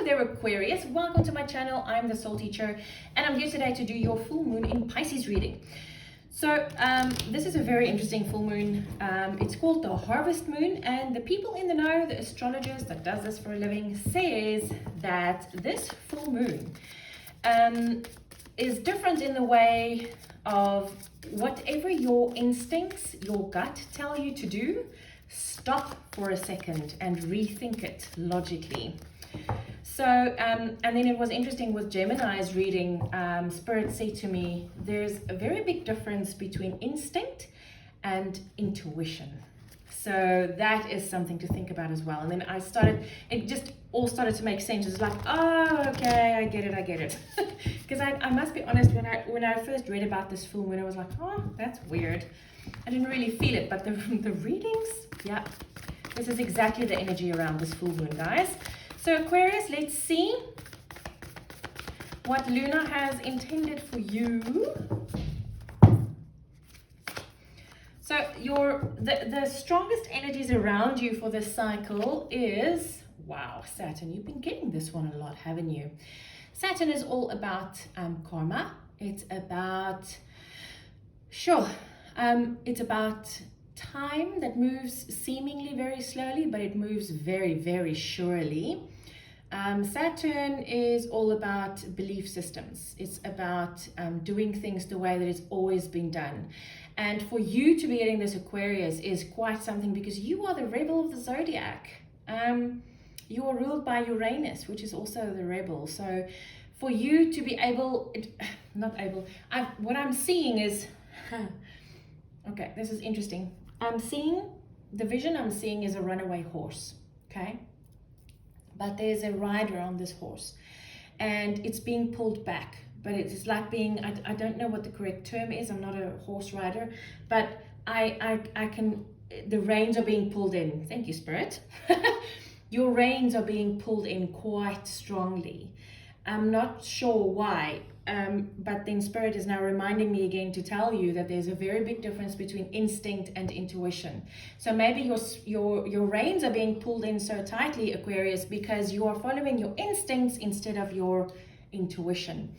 there, Aquarius. Welcome to my channel. I'm the soul teacher, and I'm here today to do your full moon in Pisces reading. So this is a very interesting full moon. It's called the harvest moon, and the people in the know, the astrologers that does this for a living, says that this full moon is different in the way of whatever your instincts, your gut tell you to do, stop for a second and rethink it logically. So, and then it was interesting with Gemini's reading, Spirit said to me, there's a very big difference between instinct and intuition. So that is something to think about as well. And then it just all started to make sense. It's like, oh, okay, I get it. Because I must be honest, when I first read about this full moon, I was like, oh, that's weird. I didn't really feel it, but the readings, yeah, this is exactly the energy around this full moon, guys. So Aquarius, let's see what Luna has intended for you. So the strongest energies around you for this cycle is, wow, Saturn. You've been getting this one a lot, haven't you? Saturn is all about karma. It's about, it's about time that moves seemingly very slowly, but it moves very, very surely. Saturn is all about belief systems. It's about doing things the way that it's always been done. And for you to be getting this Aquarius is quite something, because you are the rebel of the zodiac. You are ruled by Uranus, which is also the rebel. So for you to be what I'm seeing is, okay, this is interesting. The vision I'm seeing is a runaway horse, okay? But there's a rider on this horse and it's being pulled back. But it's like being, I don't know what the correct term is. I'm not a horse rider, but the reins are being pulled in. Thank you, Spirit. Your reins are being pulled in quite strongly. I'm not sure why, but then Spirit is now reminding me again to tell you that there's a very big difference between instinct and intuition. So maybe your reins are being pulled in so tightly, Aquarius, because you are following your instincts instead of your intuition.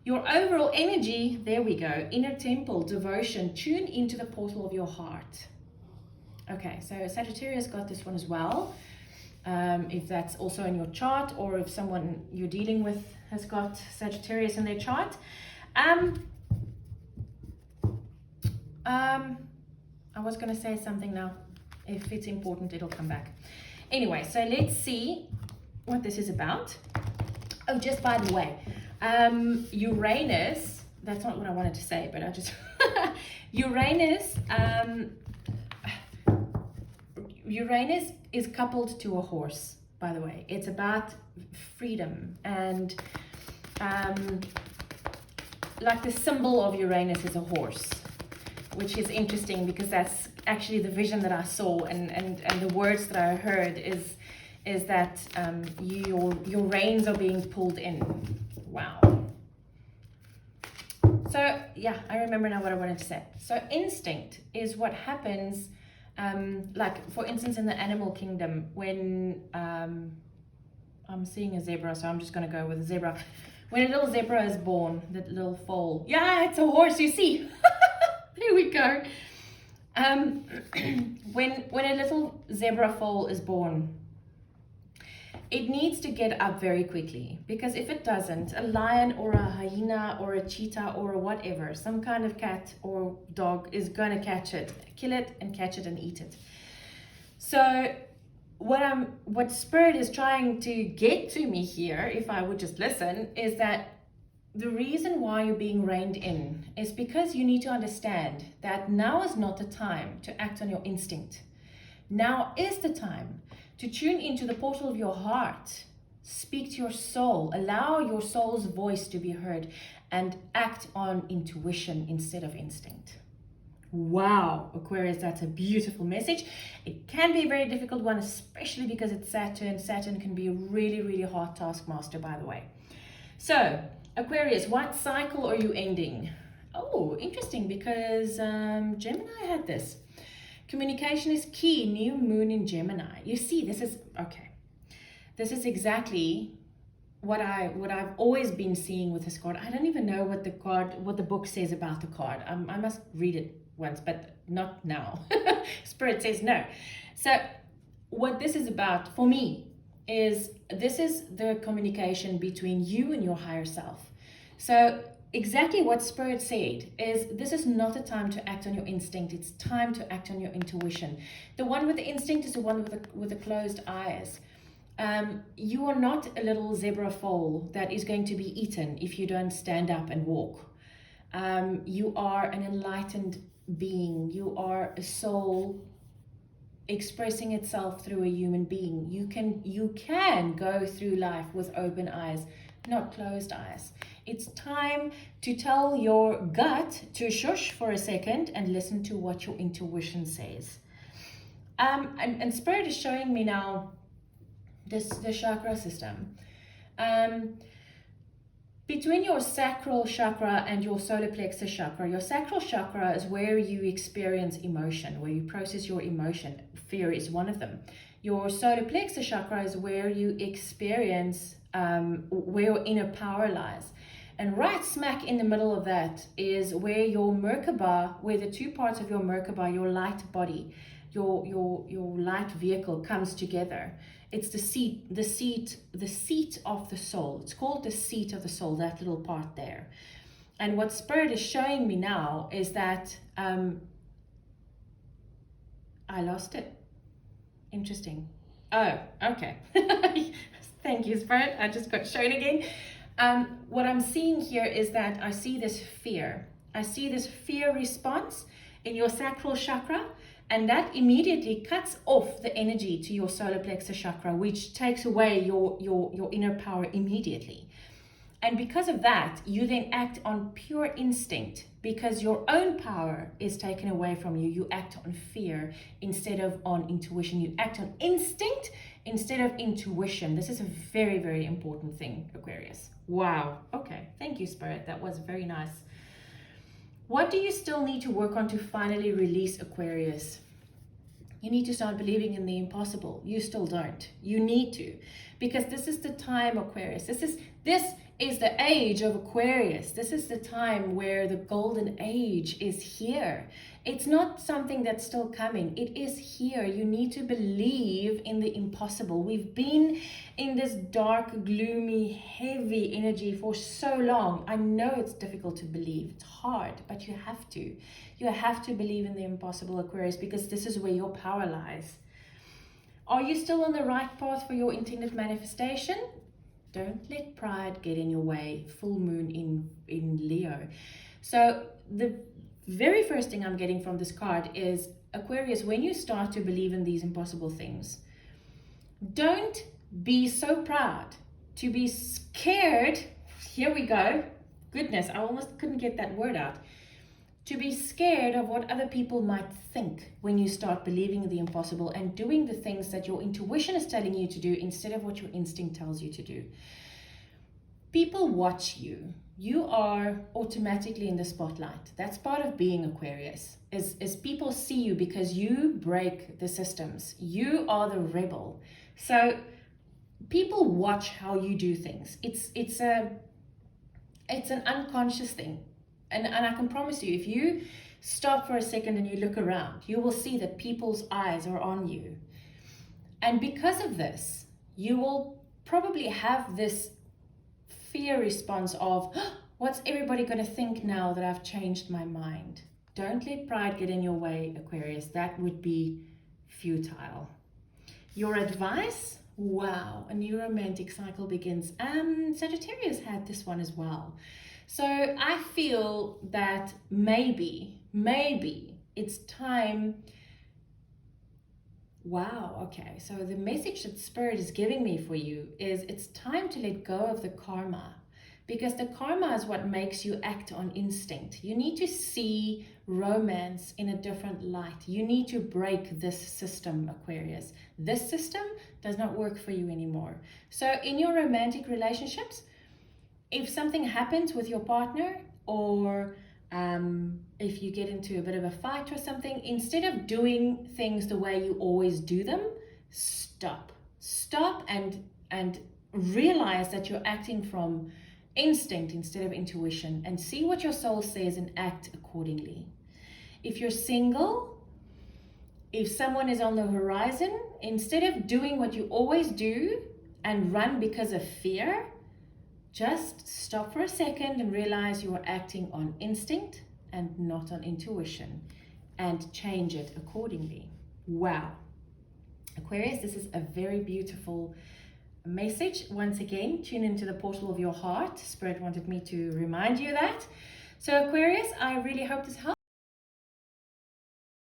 Your overall energy, there we go, inner temple, devotion, tune into the portal of your heart. Okay, so Sagittarius got this one as well. If that's also in your chart, or if someone you're dealing with has got Sagittarius in their chart. I was going to say something now. If it's important, it'll come back. Anyway, so let's see what this is about. Oh, just by the way, Uranus, that's not what I wanted to say, but I just, Uranus is coupled to a horse, by the way. It's about freedom, and like the symbol of Uranus is a horse, which is interesting because that's actually the vision that I saw, and the words that I heard is that your reins are being pulled in. Wow. So yeah, I remember now what I wanted to say. So instinct is what happens, like for instance in the animal kingdom, when I'm seeing a zebra, so I'm just going to go with a zebra. When a little zebra is born, that little foal, yeah, it's a horse, you see. There we go. When a little zebra foal is born, it needs to get up very quickly, because if it doesn't, a lion or a hyena or a cheetah or a whatever, some kind of cat or dog is going to catch it, kill it and catch it and eat it. So what Spirit is trying to get to me here, if I would just listen, is that the reason why you're being reined in is because you need to understand that now is not the time to act on your instinct. Now is the time to tune into the portal of your heart, speak to your soul, allow your soul's voice to be heard, and act on intuition instead of instinct. Wow, Aquarius, that's a beautiful message. It can be a very difficult one, especially because it's Saturn. Saturn can be a really, really hard taskmaster, by the way. So, Aquarius, what cycle are you ending? Oh, interesting, because Gemini had this. Communication is key, new moon in Gemini. You see, this is, okay. This is exactly what I've always been seeing with this card. I don't even know what the book says about the card. I must read it once, but not now. Spirit says no. So what this is about for me is this is the communication between you and your higher self. So exactly what Spirit said is this is not a time to act on your instinct. It's time to act on your intuition. The one with the instinct is the one with the closed eyes. You are not a little zebra foal that is going to be eaten if you don't stand up and walk. You are an enlightened being. You are a soul expressing itself through a human being. You can go through life with open eyes, not closed eyes. It's time to tell your gut to shush for a second and listen to what your intuition says. And Spirit is showing me now the chakra system. Between your sacral chakra and your solar plexus chakra, your sacral chakra is where you experience emotion, where you process your emotion. Fear is one of them. Your solar plexus chakra is where you experience, where your inner power lies. And right smack in the middle of that is where your Merkaba, where the two parts of your Merkaba, your light body, your light vehicle comes together. It's the seat of the soul. It's called the seat of the soul, that little part there. And what Spirit is showing me now is that I lost it. Interesting. Oh, okay. Thank you, Spirit. I just got shown again. What I'm seeing here is that I see this fear. I see this fear response in your sacral chakra. And that immediately cuts off the energy to your solar plexus chakra, which takes away your inner power immediately. And because of that, you then act on pure instinct because your own power is taken away from you. You act on fear instead of on intuition. You act on instinct instead of intuition. This is a very, very important thing, Aquarius. Wow. Okay. Thank you, Spirit. That was very nice. What do you still need to work on to finally release, Aquarius? You need to start believing in the impossible. You still don't. You need to. Because this is the time, Aquarius. This is the age of Aquarius. This is the time where the golden age is here. It's not something that's still coming. It is here. You need to believe in the impossible. We've been in this dark, gloomy, heavy energy for so long. I know it's difficult to believe. It's hard, but you have to. You have to believe in the impossible, Aquarius, because this is where your power lies. Are you still on the right path for your intended manifestation? Don't let pride get in your way. Full moon in Leo. So the very first thing I'm getting from this card is, Aquarius, when you start to believe in these impossible things, don't be so proud to be scared. Here we go. Goodness, I almost couldn't get that word out. To be scared of what other people might think when you start believing in the impossible and doing the things that your intuition is telling you to do instead of what your instinct tells you to do. People watch you. You are automatically in the spotlight. That's part of being Aquarius, is people see you because you break the systems. You are the rebel. So people watch how you do things. It's an unconscious thing. And I can promise you, if you stop for a second and you look around, you will see that people's eyes are on you. And because of this, you will probably have this fear response of, what's everybody going to think now that I've changed my mind? Don't let pride get in your way, Aquarius. That would be futile. Your advice? Wow, a new romantic cycle begins. Sagittarius had this one as well. So I feel that maybe it's time. Wow, okay. So the message that Spirit is giving me for you is it's time to let go of the karma, because the karma is what makes you act on instinct. You need to see romance in a different light. You need to break this system, Aquarius. This system does not work for you anymore. So in your romantic relationships, if something happens with your partner, or if you get into a bit of a fight or something, instead of doing things the way you always do them, stop and realize that you're acting from instinct instead of intuition, and see what your soul says and act accordingly. If you're single, if someone is on the horizon, instead of doing what you always do and run because of fear, just stop for a second and realize you are acting on instinct and not on intuition, and change it accordingly. Wow. Aquarius, this is a very beautiful message. Once again, tune into the portal of your heart. Spirit wanted me to remind you that. So Aquarius, I really hope this helps.